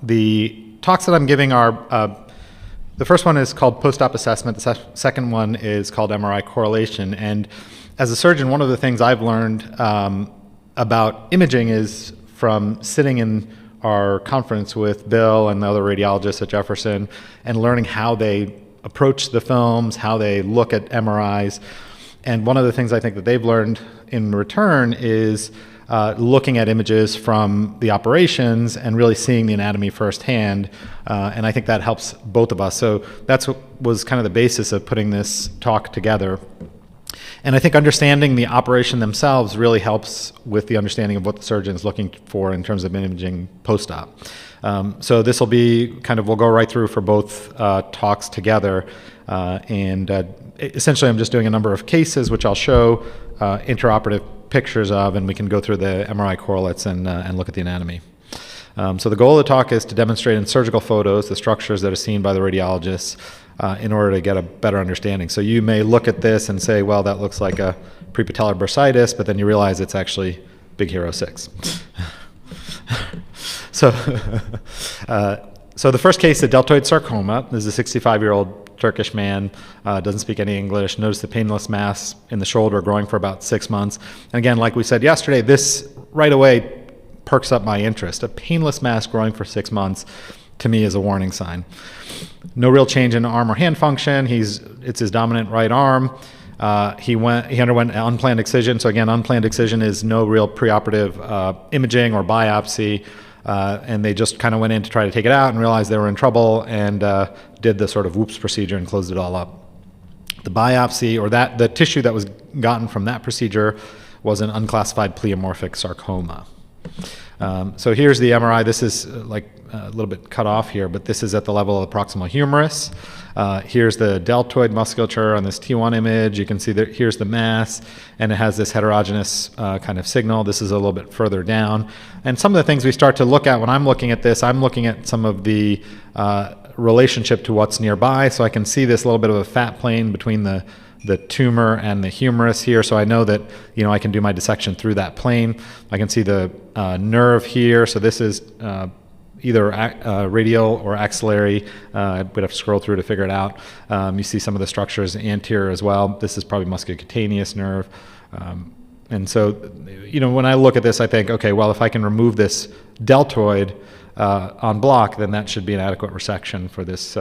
The talks that I'm giving are, the first one is called post-op assessment. The second one is called MRI correlation. And as a surgeon, one of the things I've learned about imaging is from sitting in our conference with Bill and the other radiologists at Jefferson and learning how they approach the films, how they look at MRIs. And one of the things I think that they've learned in return is looking at images from the operations and really seeing the anatomy firsthand. And I think that helps both of us. So that's what was kind of the basis of putting this talk together. And I think understanding the operation themselves really helps with the understanding of what the surgeon's looking for in terms of imaging post-op. So this will be we'll go right through for both talks together. Essentially I'm just doing a number of cases which I'll show intraoperative pictures of, and we can go through the MRI correlates and look at the anatomy. So the goal of the talk is to demonstrate in surgical photos the structures that are seen by the radiologists in order to get a better understanding. So you may look at this and say, well, that looks like a prepatellar bursitis, but then you realize it's actually Big Hero 6. So the first case, the deltoid sarcoma. This is a 65-year-old Turkish man, doesn't speak any English, noticed the painless mass in the shoulder growing for about 6 months. And again, like we said yesterday, this right away perks up my interest. A painless mass growing for 6 months to me is a warning sign. No real change in arm or hand function. It's his dominant right arm. He underwent an unplanned excision. So again, unplanned excision is no real preoperative imaging or biopsy. And they just kind of went in to try to take it out and realized they were in trouble and did the sort of whoops procedure and closed it all up. The biopsy, or the tissue that was gotten from that procedure, was an unclassified pleomorphic sarcoma. So here's the MRI. This is like a little bit cut off here, but this is at the level of the proximal humerus. Here's the deltoid musculature on this T1 image. You can see that here's the mass, and it has this heterogeneous kind of signal. This is a little bit further down. And some of the things we start to look at when I'm looking at this, I'm looking at some of the relationship to what's nearby. So I can see this little bit of a fat plane between the tumor and the humerus here, so I know that I can do my dissection through that plane. I can see the nerve here, so this is either radial or axillary. We'd have to scroll through to figure it out. You see some of the structures anterior as well. This is probably musculocutaneous nerve. And so, when I look at this, I think, okay, well, if I can remove this deltoid en bloc, then that should be an adequate resection for this